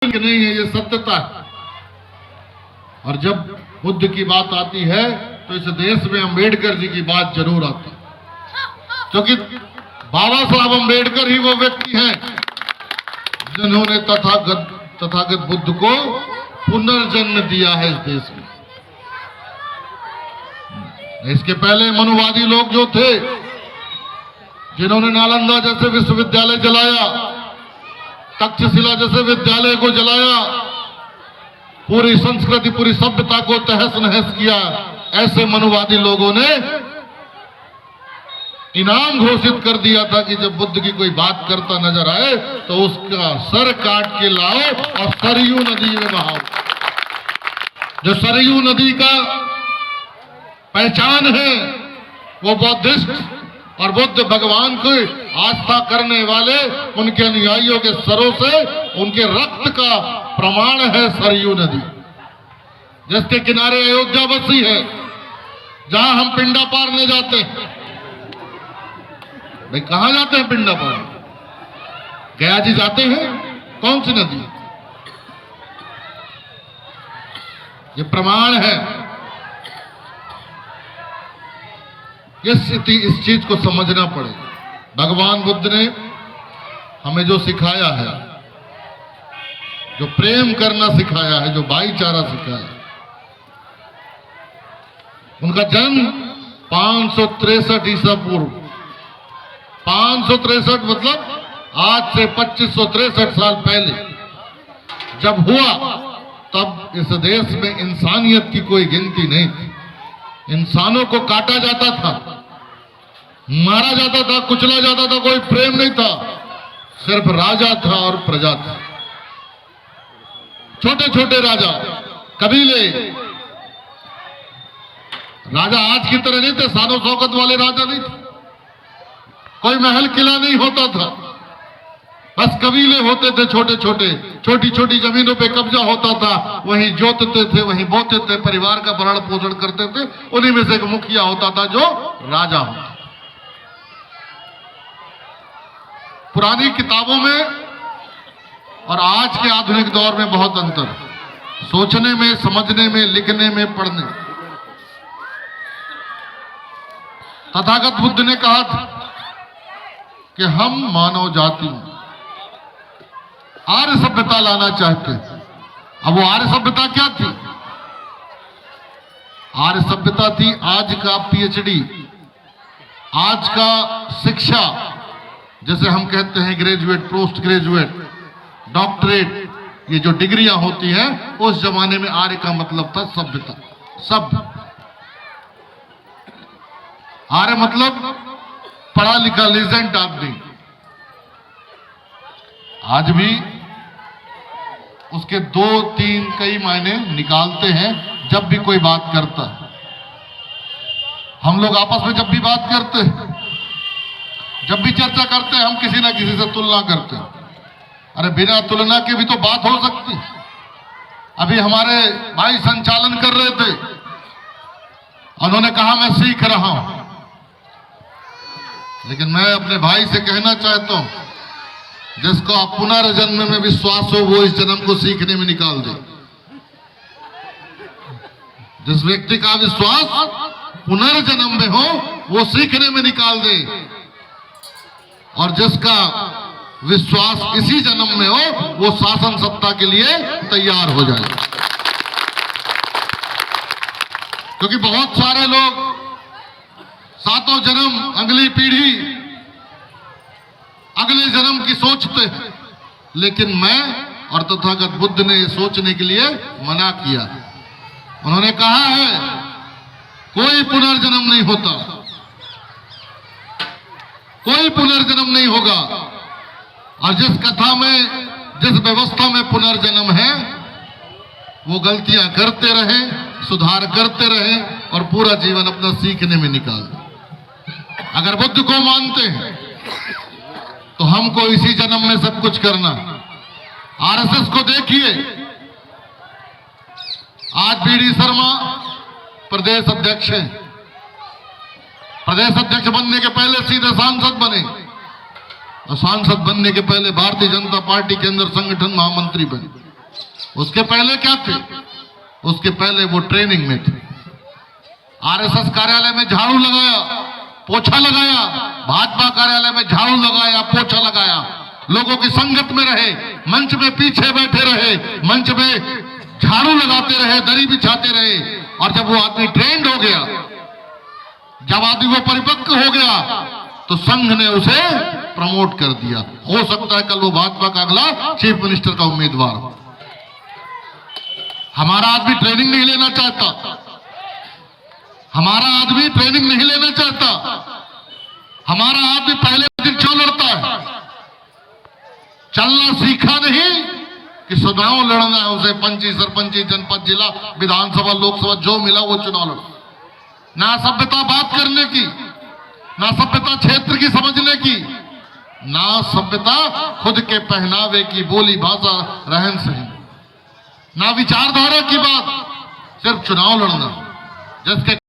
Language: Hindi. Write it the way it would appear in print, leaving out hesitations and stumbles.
नहीं है, ये सत्यता है। और जब बुद्ध की बात आती है तो इस देश में अंबेडकर जी की बात जरूर आती है, क्योंकि बाबा साहब अंबेडकर ही वो व्यक्ति हैं जिन्होंने तथागत बुद्ध को पुनर्जन्म दिया है इस देश में। इसके पहले मनुवादी लोग जो थे, जिन्होंने नालंदा जैसे विश्वविद्यालय जलाया, तक्षशिला जैसे विद्यालय को जलाया, पूरी संस्कृति पूरी सभ्यता को तहस नहस किया, ऐसे मनुवादी लोगों ने इनाम घोषित कर दिया था कि जब बुद्ध की कोई बात करता नजर आए तो उसका सर काट के लाओ और सरयू नदी में बहाओ। जो सरयू नदी का पहचान है वो बौद्धिस्ट और बुद्ध भगवान को आस्था करने वाले उनके अनुयायियों के सरों से उनके रक्त का प्रमाण है सरयू नदी, जिसके किनारे अयोध्या बसी है, जहां हम पिंडा पारने जाते हैं। भाई कहां जाते हैं पिंडा पार? गया जी जाते हैं। कौन सी नदी? ये प्रमाण है। इस चीज को समझना पड़ेगा। भगवान बुद्ध ने हमें जो सिखाया है, जो प्रेम करना सिखाया है, जो भाईचारा सिखाया है, उनका जन्म 563 ईसा पूर्व, 563 मतलब आज से 2563 साल पहले जब हुआ, तब इस देश में इंसानियत की कोई गिनती नहीं थी। इंसानों को काटा जाता था, मारा जाता था, कुचला जाता था, कोई प्रेम नहीं था, सिर्फ राजा था और प्रजा थी। छोटे छोटे राजा, कबीले, राजा आज की तरह नहीं थे, शानो शौकत वाले राजा नहीं थे, कोई महल किला नहीं होता था, बस कबीले होते थे छोटे छोटे, छोटी छोटी जमीनों पे कब्जा होता था, वहीं जोतते थे, वहीं बोते थे, परिवार का भरण पोषण करते थे। उन्हीं में से एक मुखिया होता था जो राजा होता। पुरानी किताबों में और आज के आधुनिक दौर में बहुत अंतर, सोचने में, समझने में, लिखने में, पढ़ने में। तथागत बुद्ध ने कहा था कि हम मानव जाति में आर्य सभ्यता लाना चाहते हैं। अब वो आर्य सभ्यता क्या थी? आर्य सभ्यता थी आज का पीएचडी, आज का शिक्षा, जैसे हम कहते हैं ग्रेजुएट, पोस्ट ग्रेजुएट, डॉक्टरेट, ये जो डिग्रियां होती हैं, उस जमाने में आर्य का मतलब था सभ्यता, सभ्य। आर्य मतलब पढ़ा लिखा लीजेंट आदमी। आज भी उसके 2-3 कई मायने निकालते हैं जब भी कोई बात करता है। हम लोग आपस में जब भी बात करते हैं, जब भी चर्चा करते हैं, हम किसी ना किसी से तुलना करते हैं। अरे बिना तुलना के भी तो बात हो सकती है। अभी हमारे भाई संचालन कर रहे थे, उन्होंने कहा मैं सीख रहा हूं, लेकिन मैं अपने भाई से कहना चाहता हूं, जिसको आप पुनर्जन्म में विश्वास हो वो इस जन्म को सीखने में निकाल दे। जिस व्यक्ति का विश्वास पुनर्जन्म में हो वो सीखने में निकाल दे, और जिसका विश्वास इसी जन्म में हो वो शासन सत्ता के लिए तैयार हो जाए। क्योंकि बहुत सारे लोग सातों जन्म, अगली पीढ़ी, अगले जन्म की सोचते हैं, लेकिन मैं और तथागत बुद्ध ने सोचने के लिए मना किया। उन्होंने कहा है कोई पुनर्जन्म नहीं होता, कोई पुनर्जन्म नहीं होगा, और जिस कथा में, जिस व्यवस्था में पुनर्जन्म है, वो गलतियां करते रहे, सुधार करते रहे और पूरा जीवन अपना सीखने में निकाल दें। अगर बुद्ध को मानते हैं तो हमको इसी जन्म में सब कुछ करना। आरएसएस को देखिए, आज बीडी शर्मा प्रदेश अध्यक्ष हैं। प्रदेश अध्यक्ष बनने के पहले सीधे सांसद बने, और सांसद बनने के पहले भारतीय जनता पार्टी के अंदर संगठन महामंत्री बने। उसके पहले क्या थे? उसके पहले वो ट्रेनिंग में थे। आरएसएस कार्यालय में झाड़ू लगाया, पोछा लगाया, भाजपा कार्यालय में झाड़ू लगाया, पोछा लगाया, लोगों की संगत में रहे, मंच में पीछे बैठे रहे, मंच में झाड़ू लगाते रहे, दरी बिछाते रहे। और जब वो आदमी ट्रेंड हो गया, जब आदमी वो परिपक्व हो गया, तो संघ ने उसे प्रमोट कर दिया। हो सकता है कल वो भाजपा का अगला चीफ मिनिस्टर का उम्मीदवार हो। हमारा आदमी ट्रेनिंग नहीं लेना चाहता, हमारा आदमी ट्रेनिंग नहीं लेना चाहता। हमारा आदमी पहले दिन क्यों लड़ता है? चलना सीखा नहीं कि चुनाव लड़ना है उसे, पंची, सरपंची, जनपद, जिला, विधानसभा, लोकसभा जो मिला वो चुनाव लड़। ना सभ्यता बात करने की, ना सभ्यता क्षेत्र की समझने की, ना सभ्यता खुद के पहनावे की, बोली भाषा, रहन सहन, ना विचारधारा की बात, सिर्फ चुनाव लड़ना। जिसके